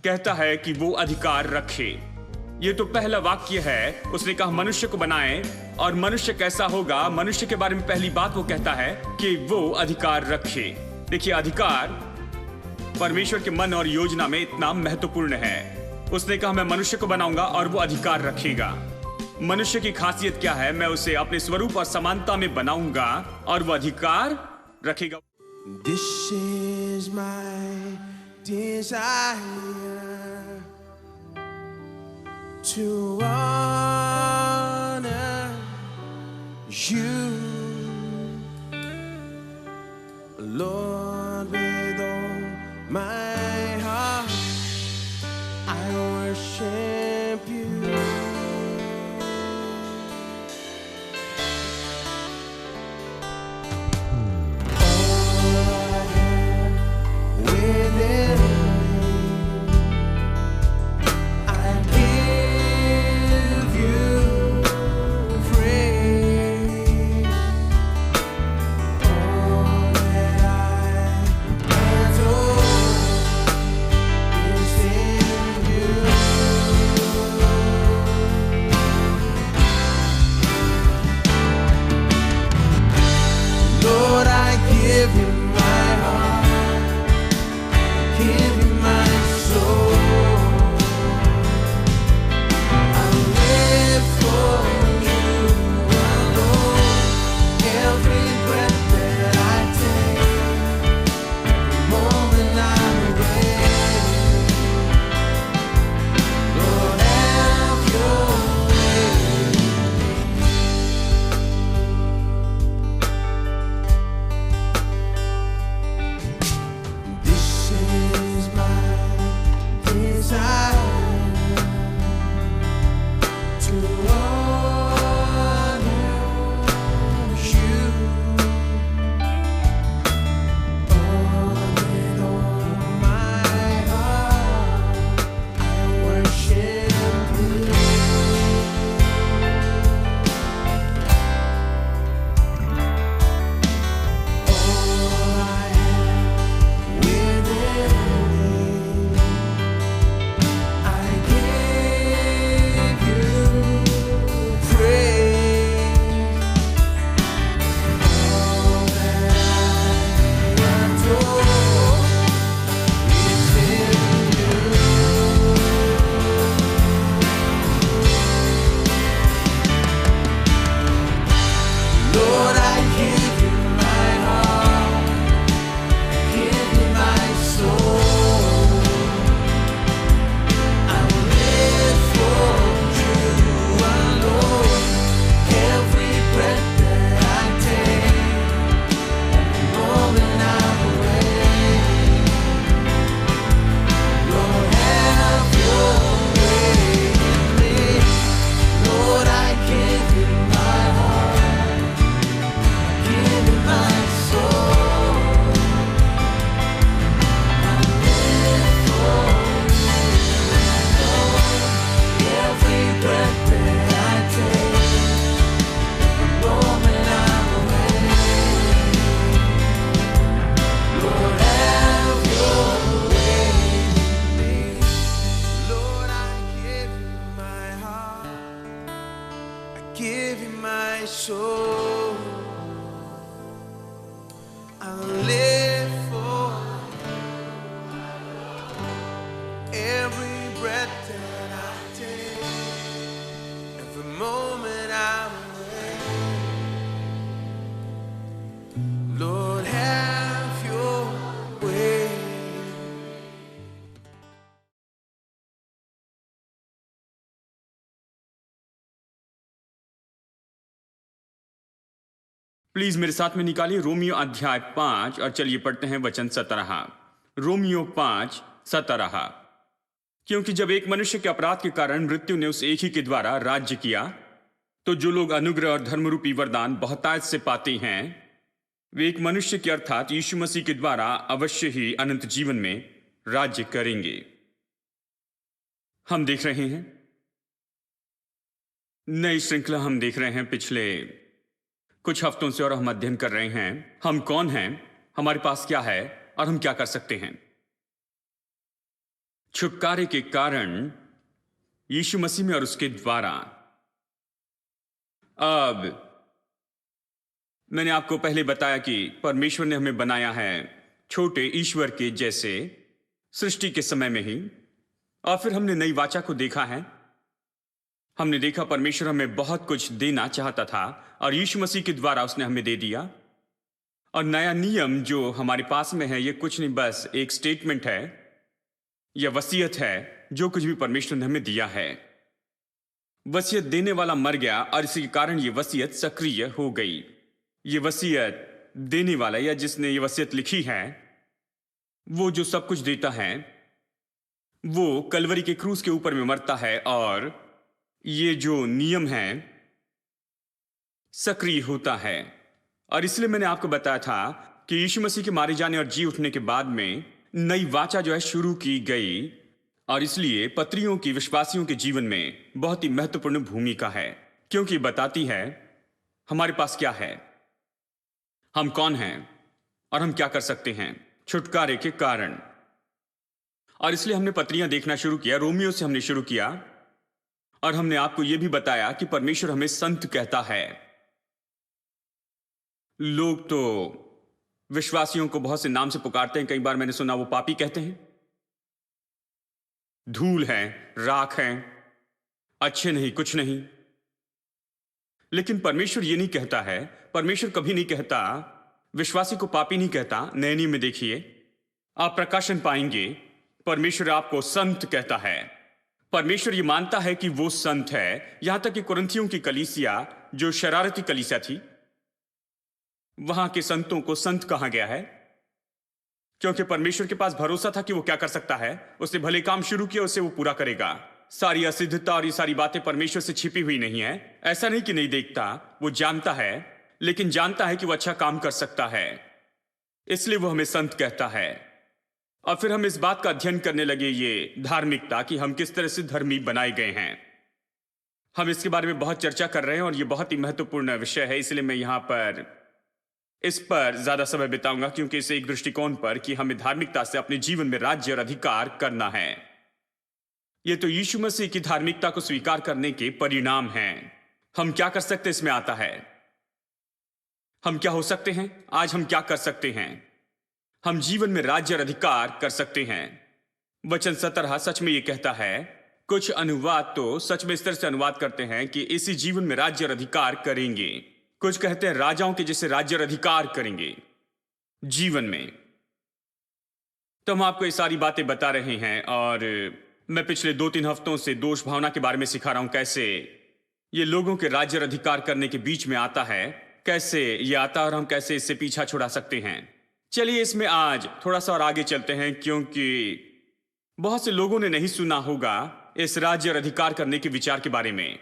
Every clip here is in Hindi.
कहता है कि वो अधिकार रखे। ये तो पहला वाक्य है। उसने कहा मनुष्य को बनाए, और मनुष्य कैसा होगा, मनुष्य के बारे में पहली बात वो कहता है कि वो अधिकार रखे। देखिए, अधिकार परमेश्वर के मन और योजना में इतना महत्वपूर्ण है। उसने कहा मैं मनुष्य को बनाऊंगा और वो अधिकार रखेगा। मनुष्य की खासियत क्या है? मैं उसे अपने स्वरूप और समानता में बनाऊंगा और वो अधिकार रखेगा। This is my desire to honor you, Lord, with all my heart. I worship you. Please मेरे साथ में निकालिए रोमियो अध्याय 5 और चलिए पढ़ते हैं वचन 17। रोमियो 5:17। क्योंकि जब एक मनुष्य के अपराध के कारण मृत्यु ने उस एक ही के द्वारा राज्य किया, तो जो लोग अनुग्रह और धर्मरूपी वरदान बहुतायत से पाते हैं, वे एक मनुष्य के अर्थात यीशु मसीह के द्वारा अवश्य ही अनंत जीवन में राज्य करेंगे। हम देख रहे हैं नई श्रृंखला, हम देख रहे हैं पिछले कुछ हफ्तों से, और हम अध्ययन कर रहे हैं हम कौन हैं, हमारे पास क्या है और हम क्या कर सकते हैं। छुटकारे के कारण यीशु मसीह में और उसके द्वारा। अब मैंने आपको पहले बताया कि परमेश्वर ने हमें बनाया है छोटे ईश्वर के जैसे सृष्टि के समय में ही, और फिर हमने नई वाचा को देखा है। हमने देखा परमेश्वर हमें बहुत कुछ देना चाहता था और यीशु मसीह के द्वारा उसने हमें दे दिया। और नया नियम जो हमारे पास में है, ये कुछ नहीं, बस एक स्टेटमेंट है या वसीयत है, जो कुछ भी परमेश्वर ने हमें दिया है। वसीयत देने वाला मर गया और इसी के कारण ये वसीयत सक्रिय हो गई। ये वसीयत देने वाला या जिसने ये वसीयत लिखी है, वो जो सब कुछ देता है, वो कलवरी के क्रूस के ऊपर में मरता है और ये जो नियम है सक्रिय होता है। और इसलिए मैंने आपको बताया था कि यीशु मसीह के मारे जाने और जी उठने के बाद में नई वाचा जो है शुरू की गई, और इसलिए पत्रियों की विश्वासियों के जीवन में बहुत ही महत्वपूर्ण भूमिका है, क्योंकि बताती है हमारे पास क्या है, हम कौन हैं और हम क्या कर सकते हैं छुटकारे के कारण। और इसलिए हमने पत्रियां देखना शुरू किया। रोमियो से हमने शुरू किया और हमने आपको यह भी बताया कि परमेश्वर हमें संत कहता है। लोग तो विश्वासियों को बहुत से नाम से पुकारते हैं। कई बार मैंने सुना वो पापी कहते हैं, धूल हैं, राख हैं, अच्छे नहीं, कुछ नहीं। लेकिन परमेश्वर ये नहीं कहता है। परमेश्वर कभी नहीं कहता, विश्वासी को पापी नहीं कहता। नए नियम में देखिए, आप प्रकाशन पाएंगे, परमेश्वर आपको संत कहता है। परमेश्वर ये मानता है कि वो संत है। यहां तक कि कुरिन्थियों की कलीसिया जो शरारती कलीसिया थी, वहां के संतों को संत कहा गया है, क्योंकि परमेश्वर के पास भरोसा था कि वो क्या कर सकता है। उसने भले काम शुरू किया, उसे वो पूरा करेगा। सारी असिद्धता और ये सारी बातें परमेश्वर से छिपी हुई नहीं है। ऐसा नहीं कि नहीं देखता, वो जानता है, लेकिन जानता है कि वो अच्छा काम कर सकता है, इसलिए वो हमें संत कहता है। और फिर हम इस बात का अध्ययन करने लगे, ये धार्मिकता, कि हम किस तरह से धर्मी बनाए गए हैं। हम इसके बारे में बहुत चर्चा कर रहे हैं और ये बहुत ही महत्वपूर्ण विषय है, इसलिए मैं यहां पर इस पर ज्यादा समय बिताऊंगा, क्योंकि इसे एक दृष्टिकोण पर कि हमें धार्मिकता से अपने जीवन में राज्य और अधिकार करना है। यह तो यीशु मसीह की धार्मिकता को स्वीकार करने के परिणाम हैं। हम क्या कर सकते इसमें आता है। हम क्या हो सकते हैं, आज हम क्या कर सकते हैं। हम जीवन में राज्य और अधिकार कर सकते हैं। वचन 17 सच में यह कहता है। कुछ अनुवाद तो सच में इस तरह से अनुवाद करते हैं कि इसी जीवन में राज्य और अधिकार करेंगे। कुछ कहते हैं राजाओं के जैसे राज्य और अधिकार करेंगे जीवन में। तो हम आपको ये सारी बातें बता रहे हैं, और मैं पिछले 2-3 हफ्तों से दोष भावना के बारे में सिखा रहा हूं, कैसे ये लोगों के राज्य और अधिकार करने के बीच में आता है, कैसे ये आता और हम कैसे इससे पीछा छुड़ा सकते हैं। चलिए इसमें आज थोड़ा सा और आगे चलते हैं, क्योंकि बहुत से लोगों ने नहीं सुना होगा इस राज्य और अधिकार करने के विचार के बारे में।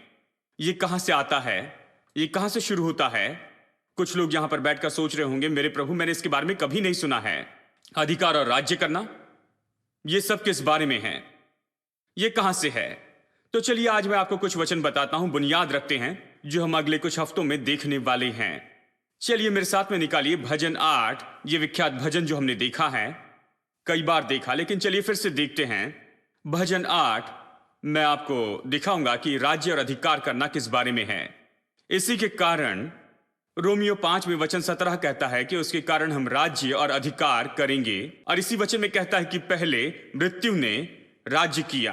ये कहां से आता है, ये कहां से शुरू होता है। कुछ लोग यहां पर बैठकर सोच रहे होंगे, मेरे प्रभु, मैंने इसके बारे में कभी नहीं सुना है। अधिकार और राज्य करना, ये सब किस बारे में है, ये कहां से है। तो चलिए आज मैं आपको कुछ वचन बताता हूं, बुनियाद रखते हैं, जो हम अगले कुछ हफ्तों में देखने वाले हैं। चलिए मेरे साथ में निकालिए भजन 8, ये विख्यात भजन जो हमने देखा है, कई बार देखा, लेकिन चलिए फिर से देखते हैं। भजन 8 मैं आपको दिखाऊंगा कि राज्य और अधिकार करना किस बारे में है। इसी के कारण रोमियो 5 में वचन 17 कहता है कि उसके कारण हम राज्य और अधिकार करेंगे। और इसी वचन में कहता है कि पहले मृत्यु ने राज्य किया,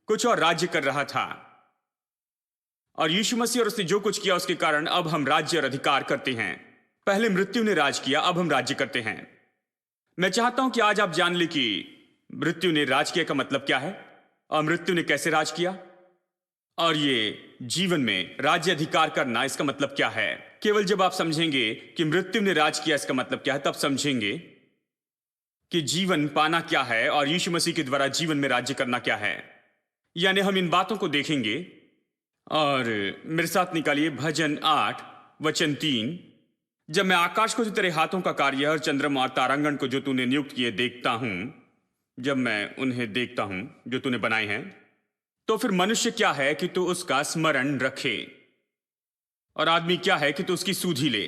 कुछ और राज्य कर रहा था, और यीशु मसीह और उसने जो कुछ किया उसके कारण अब हम राज्य और अधिकार करते हैं। पहले मृत्यु ने राज किया, अब हम राज्य करते हैं। मैं चाहता हूं कि आज आप जान ले कि मृत्यु ने राज किया का मतलब क्या है, और मृत्यु ने कैसे राज किया, और ये जीवन में राज्य अधिकार करना इसका मतलब क्या है। केवल जब आप समझेंगे कि मृत्यु ने राज किया इसका मतलब क्या है, तब समझेंगे कि जीवन पाना क्या है और यीशु मसीह के द्वारा जीवन में राज्य करना क्या है। यानी हम इन बातों को देखेंगे। और मेरे साथ निकालिए भजन 8 वचन 3। जब मैं आकाश को जो तेरे हाथों का कार्य और चंद्रमा और तारांगण को जो तूने नियुक्त किए देखता हूं, जब मैं उन्हें देखता हूं जो तूने बनाए हैं, तो फिर मनुष्य क्या है कि तू उसका स्मरण रखे, और आदमी क्या है कि तू उसकी सूझी ले,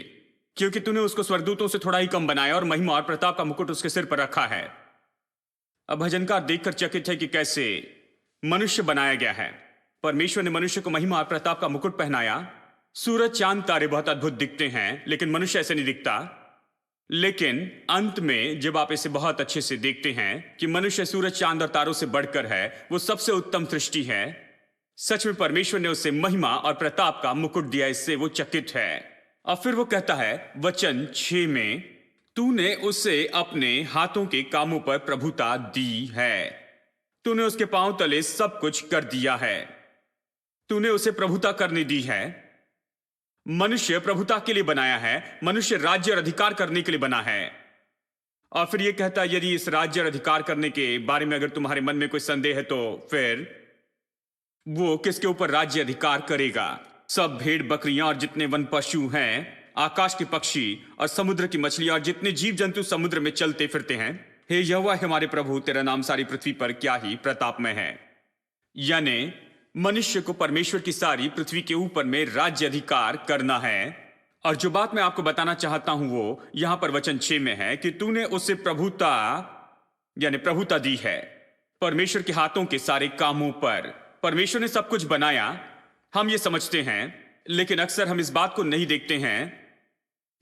क्योंकि तूने उसको स्वर्गदूतों से थोड़ा ही कम बनाया और महिमा और प्रताप का मुकुट उसके सिर पर रखा है। अब भजनकार देखकर चकित है कि कैसे मनुष्य बनाया गया है। परमेश्वर ने मनुष्य को महिमा और प्रताप का मुकुट पहनाया। सूरज चांद तारे बहुत अद्भुत दिखते हैं, लेकिन मनुष्य ऐसे नहीं दिखता। लेकिन अंत में जब आप इसे बहुत अच्छे से देखते हैं कि मनुष्य सूरज चांद और तारों से बढ़कर है, वो सबसे उत्तम सृष्टि है। सच में परमेश्वर ने उसे महिमा और प्रताप का मुकुट दिया, इससे वो चकित है। और फिर वो कहता है वचन 6 में, तूने उसे अपने हाथों के कामों पर प्रभुता दी है। तूने उसके पांव तले सब कुछ कर दिया है। तूने उसे प्रभुता करने दी है। मनुष्य प्रभुता के लिए बनाया है, मनुष्य राज्य और अधिकार करने के लिए बना है। और फिर यह कहता है यदि इस राज्य और अधिकार करने के बारे में अगर तुम्हारे मन में कोई संदेह है तो फिर वो किसके ऊपर राज्य अधिकार करेगा? सब भेड़ बकरियां और जितने वन पशु हैं, आकाश के पक्षी और समुद्र की मछलियां और जितने जीव जंतु समुद्र में चलते फिरते हैं। हे यहोवा हमारे प्रभु, तेरा नाम सारी पृथ्वी पर क्या ही प्रतापमय है। यानी मनुष्य को परमेश्वर की सारी पृथ्वी के ऊपर में राज्य अधिकार करना है। और जो बात मैं आपको बताना चाहता हूं वो यहां पर वचन 6 में है कि तूने उसे प्रभुता यानी प्रभुता दी है परमेश्वर के हाथों के सारे कामों पर। परमेश्वर ने सब कुछ बनाया, हम ये समझते हैं, लेकिन अक्सर हम इस बात को नहीं देखते हैं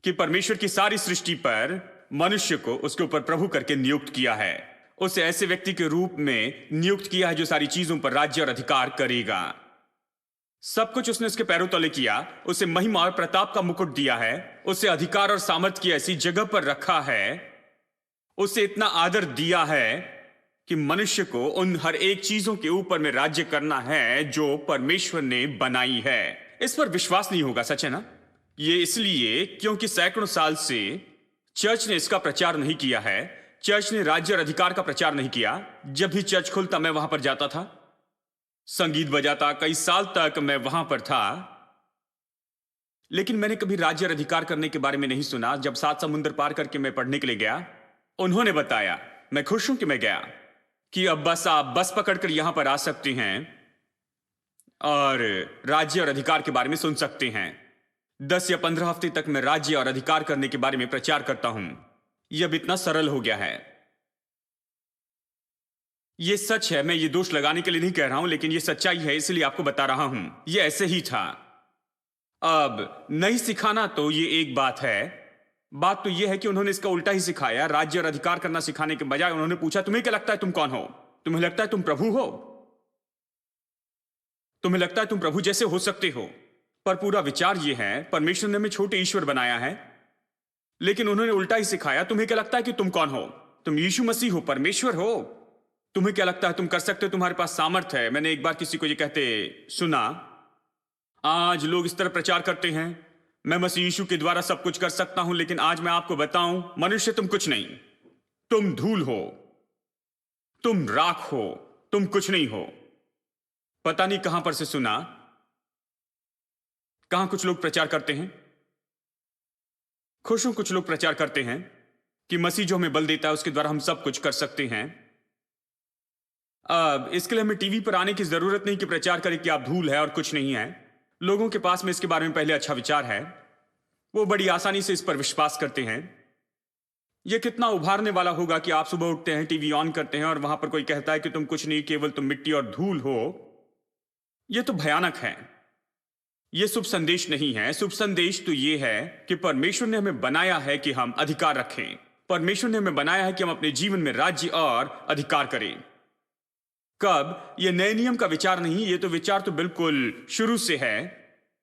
कि परमेश्वर की सारी सृष्टि पर मनुष्य को उसके ऊपर प्रभु करके नियुक्त किया है। उसे ऐसे व्यक्ति के रूप में नियुक्त किया है जो सारी चीजों पर राज्य और अधिकार करेगा। सब कुछ उसने उसके पैरों तले किया। उसे महिमा और प्रताप का मुकुट दिया है। उसे अधिकार और सामर्थ्य की ऐसी जगह पर रखा है। उसे इतना आदर दिया है कि मनुष्य को उन हर एक चीजों के ऊपर में राज्य करना है जो परमेश्वर ने बनाई है। इस पर विश्वास नहीं होगा, सच है ना? ये इसलिए क्योंकि सैकड़ों साल से चर्च ने इसका प्रचार नहीं किया है। चर्च ने राज्य और अधिकार का प्रचार नहीं किया। जब भी चर्च खुलता मैं वहां पर जाता था, संगीत बजाता, कई साल तक मैं वहां पर था, लेकिन मैंने कभी राज्य और अधिकार करने के बारे में नहीं सुना। जब 7 समुद्र पार करके मैं पढ़ने के लिए गया, उन्होंने बताया, मैं खुश हूं कि मैं गया, कि अब बस आप बस पकड़कर यहां पर आ सकते हैं और राज्य और अधिकार के बारे में सुन सकते हैं। 10 या 15 हफ्ते तक मैं राज्य और अधिकार करने के बारे में प्रचार करता हूं। यह अब इतना सरल हो गया है। यह सच है, मैं ये दोष लगाने के लिए नहीं कह रहा हूं, लेकिन यह सच्चाई है, इसलिए आपको बता रहा हूं। यह ऐसे ही था। अब नहीं सिखाना तो ये एक बात है। बात तो यह है कि उन्होंने इसका उल्टा ही सिखाया। राज्य और अधिकार करना सिखाने के बजाय उन्होंने पूछा, तुम्हें क्या लगता है तुम कौन हो? तुम्हें लगता है तुम प्रभु हो? तुम्हें लगता है तुम प्रभु जैसे हो सकते हो? पर पूरा विचार यह है, परमेश्वर ने हमें छोटे ईश्वर बनाया है, लेकिन उन्होंने उल्टा ही सिखाया। तुम्हें क्या लगता है कि तुम कौन हो? तुम यीशु मसीह हो, परमेश्वर हो। तुम्हें क्या लगता है तुम कर सकते हो? तुम्हारे पास सामर्थ है। मैंने एक बार किसी को ये कहते सुना, आज लोग इस तरह प्रचार करते हैं, मैं मसीह यीशु के द्वारा सब कुछ कर सकता हूं, लेकिन आज मैं आपको बताऊं, मनुष्य तुम कुछ नहीं। तुम धूल हो, तुम राख हो, तुम कुछ नहीं हो। पता नहीं कहां पर से सुना, कहां कुछ लोग प्रचार करते हैं। खुश हूं कुछ लोग प्रचार करते हैं कि मसीह जो हमें बल देता है उसके द्वारा हम सब कुछ कर सकते हैं। अब इसके लिए हमें टीवी पर आने की जरूरत नहीं कि प्रचार करें कि आप धूल है और कुछ नहीं है। लोगों के पास में इसके बारे में पहले अच्छा विचार है, वो बड़ी आसानी से इस पर विश्वास करते हैं। यह कितना उभारने वाला होगा कि आप सुबह उठते हैं, टीवी ऑन करते हैं और वहां पर कोई कहता है कि तुम कुछ नहीं, केवल तुम मिट्टी और धूल हो। यह तो भयानक है। यह शुभ संदेश नहीं है। शुभ संदेश तो यह है कि परमेश्वर ने हमें बनाया है कि हम अधिकार रखें। परमेश्वर ने हमें बनाया है कि हम अपने जीवन में राज्य और अधिकार करें। कब? यह नए नियम का विचार नहीं, यह तो विचार तो बिल्कुल शुरू से है।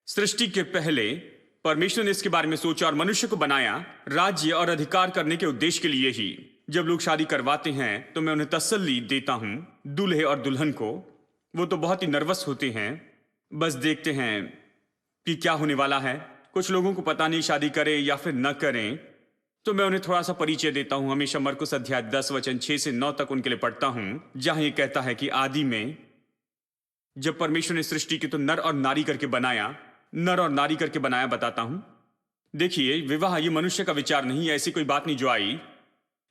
सृष्टि के पहले परमेश्वर ने इसके बारे में सोचा और मनुष्य को बनाया राज्य और अधिकार करने के उद्देश्य के लिए ही। जब लोग शादी करवाते हैं तो मैं उन्हें तसल्ली देता हूं, दूल्हे और दुल्हन को। वो तो बहुत ही नर्वस होते हैं, बस देखते हैं कि क्या होने वाला है। कुछ लोगों को पता नहीं शादी करें या फिर न करें, तो मैं उन्हें थोड़ा सा परिचय देता हूं। हमेशा मरकुस अध्याय 10 वचन 6 से 9 तक उनके लिए पढ़ता हूं, जहां ये कहता है कि आदि में जब परमेश्वर ने सृष्टि की तो नर और नारी करके बनाया, नर और नारी करके बनाया। बताता हूं, देखिए, विवाह ये मनुष्य का विचार नहीं है। ऐसी कोई बात नहीं जो आई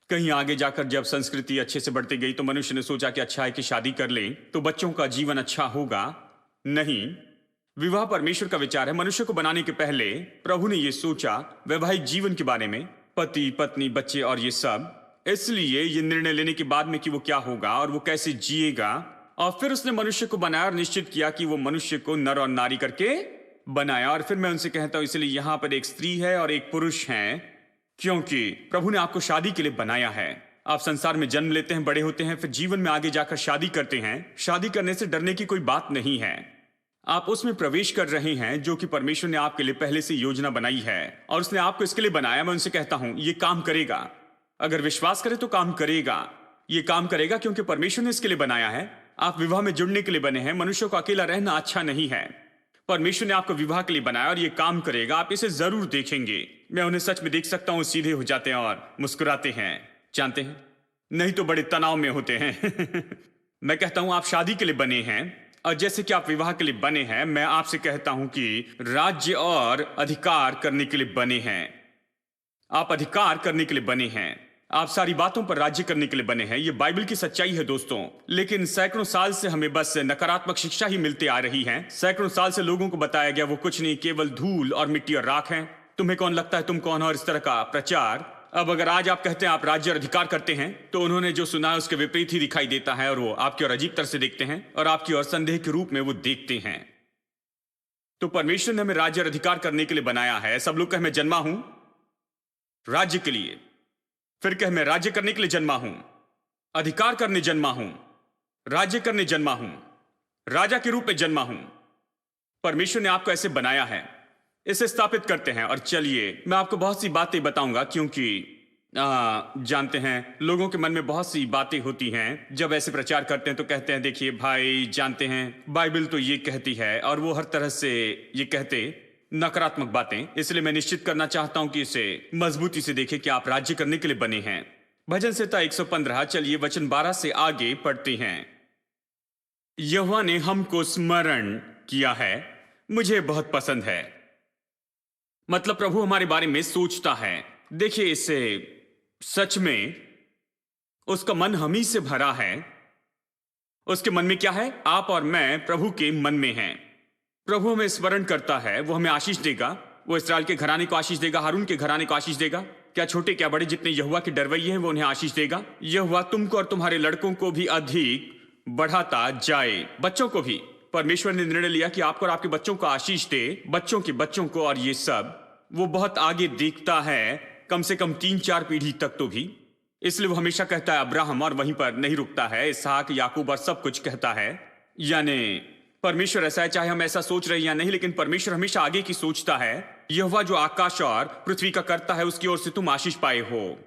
कहीं आगे जाकर। जब संस्कृति अच्छे से बढ़ती गई तो मनुष्य ने सोचा कि अच्छा है कि शादी कर लें तो बच्चों का जीवन अच्छा होगा। नहीं, विवाह परमेश्वर का विचार है। मनुष्य को बनाने के पहले प्रभु ने यह सोचा वैवाहिक जीवन के बारे में, पति पत्नी बच्चे और ये सब। इसलिए ये निर्णय लेने के बाद में कि वो क्या होगा और वो कैसे जिएगा, और फिर उसने मनुष्य को बनाया और निश्चित किया कि वो मनुष्य को नर और नारी करके बनाया। और फिर मैं उनसे कहता हूं इसलिए यहां पर एक स्त्री है और एक पुरुष है, क्योंकि प्रभु ने आपको शादी के लिए बनाया है। आप संसार में जन्म लेते हैं, बड़े होते हैं, फिर जीवन में आगे जाकर शादी करते हैं। शादी करने से डरने की कोई बात नहीं है। आप उसमें प्रवेश कर रहे हैं जो कि परमेश्वर ने आपके लिए पहले से योजना बनाई है और उसने आपको इसके लिए बनाया। मैं उनसे कहता हूं ये काम करेगा, अगर विश्वास करें तो काम करेगा। ये काम करेगा क्योंकि परमेश्वर ने इसके लिए बनाया है। आप विवाह में जुड़ने के लिए बने हैं। मनुष्य को अकेला रहना अच्छा नहीं है। परमेश्वर ने आपको विवाह के लिए बनाया और ये काम करेगा। आप इसे जरूर देखेंगे। मैं उन्हें सच में देख सकता हूं, सीधे हो जाते हैं और मुस्कुराते हैं, जानते हैं, नहीं तो बड़े तनाव में होते हैं। मैं कहता हूं आप शादी के लिए बने हैं और जैसे कि आप विवाह के लिए बने हैं, मैं आपसे कहता हूं कि राज्य और अधिकार करने के लिए बने हैं। आप अधिकार करने के लिए बने हैं। आप सारी बातों पर राज्य करने के लिए बने हैं। ये बाइबल की सच्चाई है दोस्तों। लेकिन सैकड़ों साल से हमें बस नकारात्मक शिक्षा ही मिलती आ रही है। सैकड़ों साल से लोगों को बताया गया वो कुछ नहीं, केवल धूल और मिट्टी और राख है। तुम्हें कौन लगता है तुम कौन हो, और इस तरह का प्रचार। अब अगर आज आप कहते हैं आप राज्य और अधिकार करते हैं, तो उन्होंने जो सुना है उसके विपरीत ही दिखाई देता है और वो आपकी ओर अजीब तरह से देखते हैं और आपकी ओर संदेह के रूप में वो देखते हैं। तो परमेश्वर ने हमें राज्य और अधिकार करने के लिए बनाया है। सब लोग कहें मैं जन्मा हूं राज्य के लिए, फिर कह मैं राज्य करने के लिए जन्मा हूं, अधिकार करने जन्मा हूं, राज्य करने जन्मा हूं, राजा के रूप में जन्मा हूं। परमेश्वर ने आपको ऐसे बनाया है। इसे स्थापित करते हैं। और चलिए मैं आपको बहुत सी बातें बताऊंगा, क्योंकि जानते हैं लोगों के मन में बहुत सी बातें होती हैं। जब ऐसे प्रचार करते हैं तो कहते हैं देखिए भाई, जानते हैं बाइबल तो ये कहती है, और वो हर तरह से ये कहते नकारात्मक बातें। इसलिए मैं निश्चित करना चाहता हूं कि इसे मजबूती से देखें कि आप राज्य करने के लिए बने हैं। भजन संहिता 115, चलिए वचन 12 से आगे पढ़ते हैं। यहोवा ने हमको स्मरण किया है, मुझे बहुत पसंद है। मतलब प्रभु हमारे बारे में सोचता है। देखिए इसे सच में उसका मन हम ही से भरा है। उसके मन में क्या है? आप और मैं प्रभु के मन में हैं। प्रभु हमें स्मरण करता है, वो हमें आशीष देगा। वो इस्राएल के घराने को आशीष देगा, हारून के घराने को आशीष देगा। क्या छोटे क्या बड़े, जितने यहोवा के डरवैये हैं वो उन्हें आशीष देगा। यहोवा तुमको और तुम्हारे लड़कों को भी अधिक बढ़ाता जाए, बच्चों को भी। परमेश्वर ने निर्णय लिया कि आपको और आपके बच्चों को आशीष दे, बच्चों के बच्चों को, और ये सब वो बहुत आगे देखता है, कम से कम 3-4 पीढ़ी तक तो भी। इसलिए वो हमेशा कहता है अब्राहम, और वहीं पर नहीं रुकता है, इसहाक, याकूब और सब कुछ कहता है। यानी परमेश्वर ऐसा है, चाहे हम ऐसा सोच रहे हैं या नहीं, लेकिन परमेश्वर हमेशा आगे की सोचता है। यहोवा जो आकाश और पृथ्वी का करता है, उसकी ओर से तुम आशीष पाए हो।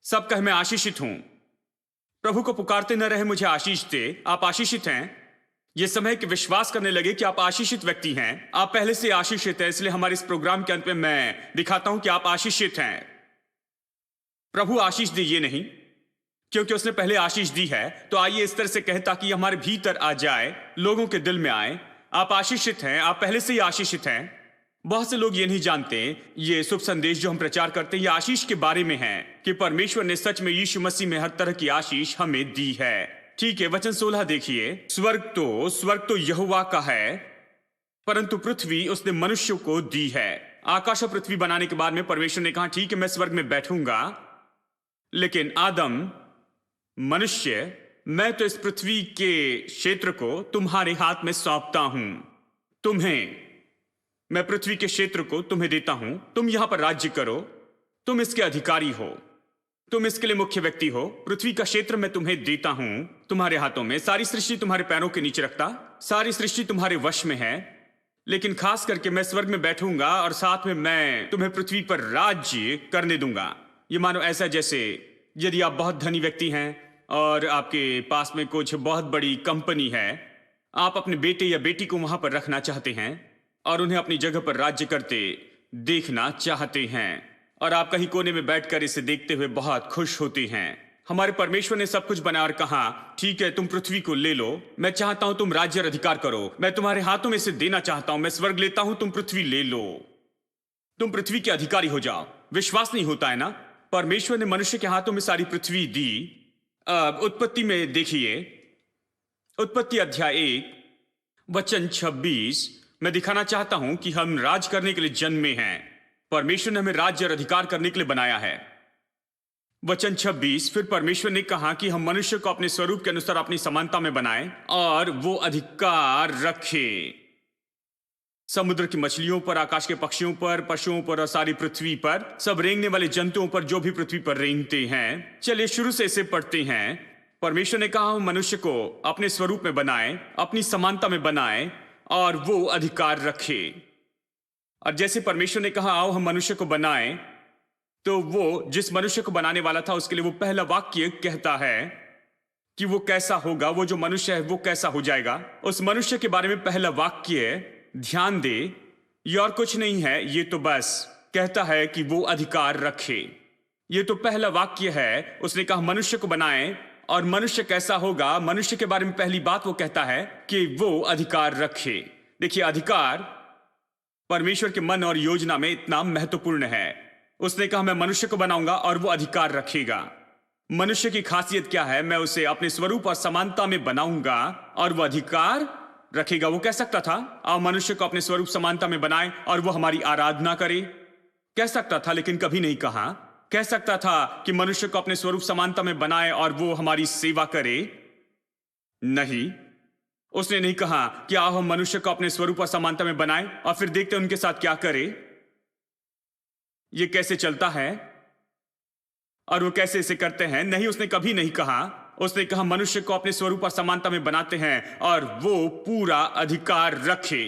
सब कहे मैं आशीषित हूं। प्रभु को पुकारते न रहे मुझे आशीष दे, आप आशीषित हैं। यह समय कि विश्वास करने लगे कि आप आशीषित व्यक्ति हैं। आप पहले से आशीषित हैं। इसलिए हमारे इस प्रोग्राम के अंत में मैं दिखाता हूं कि आप आशीषित हैं। प्रभु आशीष दे ये नहीं, क्योंकि उसने पहले आशीष दी है। तो आइए इस तरह से कहें ताकि हमारे भीतर आ जाए, लोगों के दिल में आए। आप आशीषित हैं, आप पहले से ही आशीषित हैं। बहुत से लोग ये नहीं जानते, ये शुभ संदेश जो हम प्रचार करते हैं ये आशीष के बारे में है, कि परमेश्वर ने सच में यीशु मसीह में हर तरह की आशीष हमें दी है। ठीक है, वचन 16 देखिए। स्वर्ग तो यहोवा का है, परंतु पृथ्वी उसने मनुष्य को दी है। आकाश और पृथ्वी बनाने के बाद में परमेश्वर ने कहा ठीक है मैं स्वर्ग में बैठूंगा, लेकिन आदम, मनुष्य, मैं तो इस पृथ्वी के क्षेत्र को तुम्हारे हाथ में सौंपता हूं। तुम्हें, मैं पृथ्वी के क्षेत्र को तुम्हें देता हूं। तुम यहां पर राज्य करो, तुम इसके अधिकारी हो, तुम इसके लिए मुख्य व्यक्ति हो। पृथ्वी का क्षेत्र मैं तुम्हें देता हूं तुम्हारे हाथों में। सारी सृष्टि तुम्हारे पैरों के नीचे रखता, सारी सृष्टि तुम्हारे वश में है। लेकिन खास करके मैं स्वर्ग में बैठूंगा और साथ में मैं तुम्हें पृथ्वी पर राज्य करने दूंगा। ये मानो ऐसा जैसे यदि आप बहुत धनी व्यक्ति हैं और आपके पास में कुछ बहुत बड़ी कंपनी है, आप अपने बेटे या बेटी को वहां पर रखना चाहते हैं और उन्हें अपनी जगह पर राज्य करते देखना चाहते हैं, और आप कहीं कोने में बैठकर इसे देखते हुए बहुत खुश होते हैं। हमारे परमेश्वर ने सब कुछ बनाया और कहा ठीक है तुम पृथ्वी को ले लो, मैं चाहता हूं तुम राज्य और अधिकार करो, मैं तुम्हारे हाथों में इसे देना चाहता हूं। मैं स्वर्ग लेता हूं, तुम पृथ्वी ले लो, तुम पृथ्वी के अधिकारी हो जाओ। विश्वास नहीं होता है ना? परमेश्वर ने मनुष्य के हाथों में सारी पृथ्वी दी। उत्पत्ति में देखिए, उत्पत्ति अध्याय 1 वचन 26। मैं दिखाना चाहता हूं कि हम राज करने के लिए जन्मे हैं। परमेश्वर ने हमें राज्य और अधिकार करने के लिए बनाया है। वचन 26, फिर परमेश्वर ने कहा कि हम मनुष्य को अपने स्वरूप के अनुसार अपनी समानता में बनाएं और वो अधिकार रखे समुद्र की मछलियों पर, आकाश के पक्षियों पर, पशुओं पर और सारी पृथ्वी पर, सब रेंगने वाले जंतुओं पर जो भी पृथ्वी पर रेंगते हैं। चलिए शुरू से इसे पढ़ते हैं। परमेश्वर ने कहा हम मनुष्य को अपने स्वरूप में बनाएं, अपनी समानता में बनाएं और वो अधिकार रखे। और जैसे परमेश्वर ने कहा आओ हम मनुष्य को बनाएं, तो वो जिस मनुष्य को बनाने वाला था उसके लिए वो पहला वाक्य कहता है कि वो कैसा होगा, वो जो मनुष्य है वो कैसा हो जाएगा। उस मनुष्य के बारे में पहला वाक्य ध्यान दे, ये और कुछ नहीं है, ये तो बस कहता है कि वो अधिकार रखे। ये तो पहला वाक्य है। उसने कहा मनुष्य को बनाएं और मनुष्य कैसा होगा। मनुष्य के बारे में पहली बात वो कहता है कि वो अधिकार रखे। देखिए, अधिकार परमेश्वर के मन और योजना में इतना महत्वपूर्ण है। उसने कहा मैं मनुष्य को बनाऊंगा और वो अधिकार रखेगा। मनुष्य की खासियत क्या है? मैं उसे अपने स्वरूप और समानता में बनाऊंगा और वो अधिकार रखेगा। वो कह सकता था आओ मनुष्य को अपने स्वरूप समानता में बनाए और वो हमारी आराधना करे, कह सकता था, लेकिन कभी नहीं कहा। कह सकता था कि मनुष्य को अपने स्वरूप समानता में बनाए और वो हमारी सेवा करे, नहीं, उसने नहीं कहा कि आओ हम मनुष्य को अपने स्वरूप और समानता में बनाएं और फिर देखते हैं उनके साथ क्या करे, ये कैसे चलता है और वो कैसे इसे करते हैं। नहीं, उसने कभी नहीं कहा। उसने कहा मनुष्य को अपने स्वरूप और समानता में बनाते हैं और वो पूरा अधिकार रखे।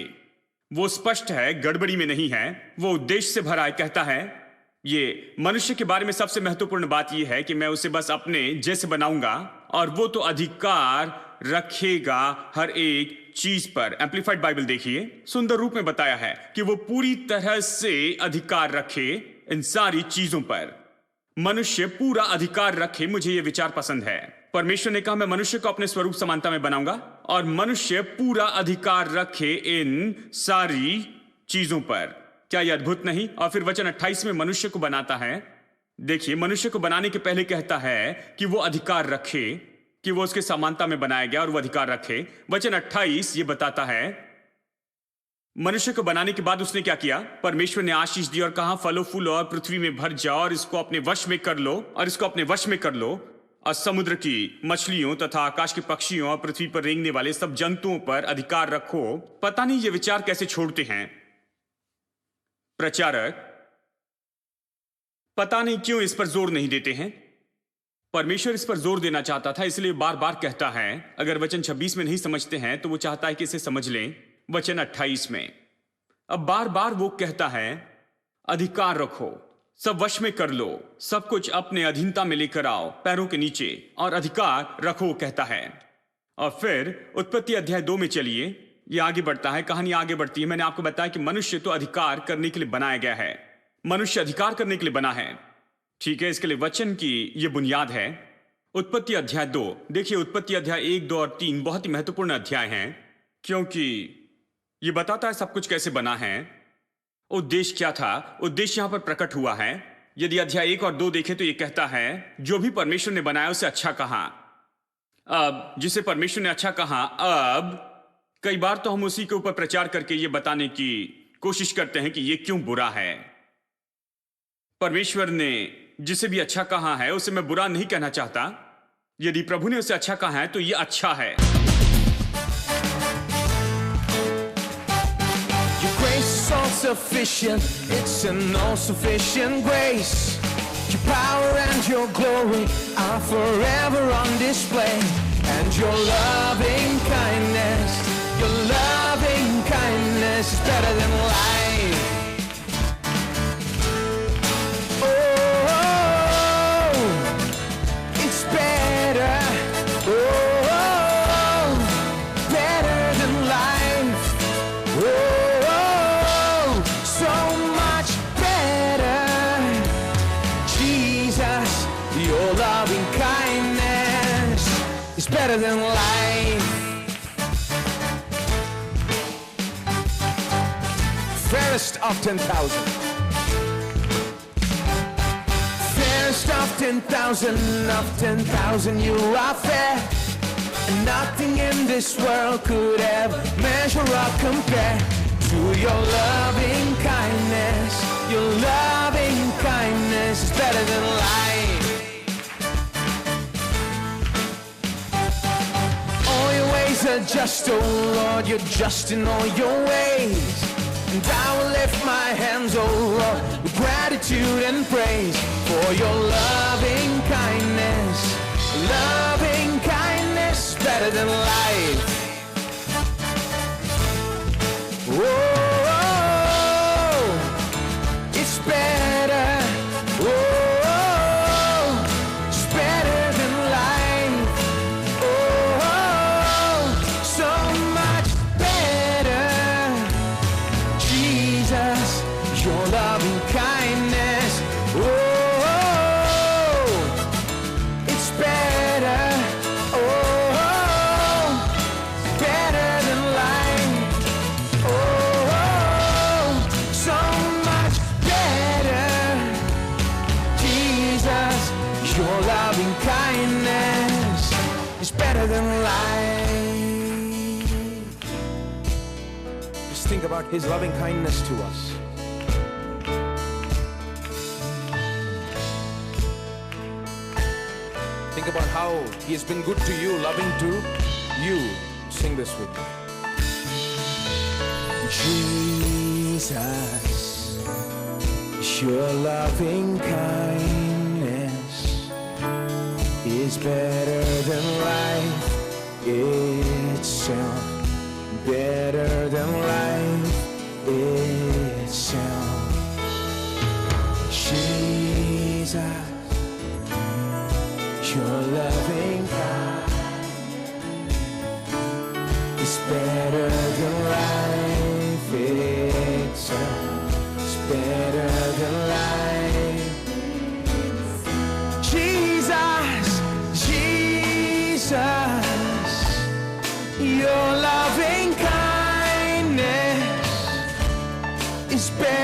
वो स्पष्ट है, गड़बड़ी में नहीं है, वो उद्देश्य से भरा है। कहता है ये मनुष्य के बारे में सबसे महत्वपूर्ण बात यह है कि मैं उसे बस अपने जैसे बनाऊंगा और वो तो अधिकार रखेगा हर एक चीज पर। एम्प्लीफाइड बाइबल देखिए, सुंदर रूप में बताया है कि वो पूरी तरह से अधिकार रखे इन सारी चीजों पर। मनुष्य पूरा अधिकार रखे। मुझे यह विचार पसंद है। परमेश्वर ने कहा मैं मनुष्य को अपने स्वरूप समानता में बनाऊंगा और मनुष्य पूरा अधिकार रखे इन सारी चीजों पर। क्या यह अद्भुत नहीं? और फिर वचन 28 में मनुष्य को बनाता है। देखिए, मनुष्य को बनाने के पहले कहता है कि वो अधिकार रखे, कि वो उसके समानता में बनाया गया और वो अधिकार रखे। वचन 28 ये बताता है मनुष्य को बनाने के बाद उसने क्या किया? परमेश्वर ने आशीष दी और कहा फलो फूलो और पृथ्वी में भर जाओ और इसको अपने वश में कर लो, और इसको अपने वश में कर लो और समुद्र की मछलियों तथा आकाश के पक्षियों और पृथ्वी पर रेंगने वाले सब जंतुओं पर अधिकार रखो। पता नहीं ये विचार कैसे छोड़ते हैं प्रचारक, पता नहीं क्यों इस पर जोर नहीं देते हैं। परमेश्वर इस पर जोर देना चाहता था, इसलिए बार बार कहता है। अगर वचन 26 में नहीं समझते हैं तो वो चाहता है कि इसे समझ लें वचन 28 में। अब बार बार वो कहता है अधिकार रखो, सब वश में कर लो, सब कुछ अपने अधीनता में लेकर आओ पैरों के नीचे और अधिकार रखो कहता है। और फिर उत्पत्ति अध्याय 2 में चलिए, ये आगे बढ़ता है, कहानी आगे बढ़ती है। मैंने आपको बताया कि मनुष्य तो अधिकार करने के लिए बनाया गया है। मनुष्य अधिकार करने के लिए बना है, ठीक है। इसके लिए वचन की ये बुनियाद है। उत्पत्ति अध्याय 2 देखिए, उत्पत्ति अध्याय 1, 2 और 3 बहुत ही महत्वपूर्ण अध्याय हैं, क्योंकि ये बताता है सब कुछ कैसे बना है, उद्देश्य क्या था, उद्देश्य यहां पर प्रकट हुआ है। यदि अध्याय 1 और 2 देखें तो ये कहता है जो भी परमेश्वर ने बनाया उसे अच्छा कहा। अब जिसे परमेश्वर ने अच्छा कहा, अब कई बार तो हम उसी के ऊपर प्रचार करके ये बताने की कोशिश करते हैं कि ये क्यों बुरा है। परमेश्वर ने जिसे भी अच्छा कहा है उसे मैं बुरा नहीं कहना चाहता। यदि प्रभु ने उसे अच्छा कहा है तो ये अच्छा है। Sufficient, it's an all-sufficient grace. Your power and your glory are forever on display. And your loving kindness is better than life. Oh, it's better. Oh, better than life. Oh. Better than life. Fairest of 10,000. Fairest of 10,000 you are fair. And nothing in this world could ever measure or compare to your loving kindness. Your loving kindness is better than life. are just, oh Lord, you're just in all your ways. And I will lift my hands, oh Lord, with gratitude and praise for your loving kindness. Loving kindness better than life. Oh, it's better. Oh, it's better than life. Oh, so much better. Jesus, your loving kindness. Oh, it's better. Oh, better than life. Oh, so much better. Jesus, your loving kindness is better than life. Just think about his loving kindness to us. Think about how he has been good to you, loving to you. Sing this with me. Jesus, your loving kindness is better than life itself. Better than life itself. Jesus, your loving kindness is better than life itself. It's better than life. Jesus, Jesus, your loving kindness is better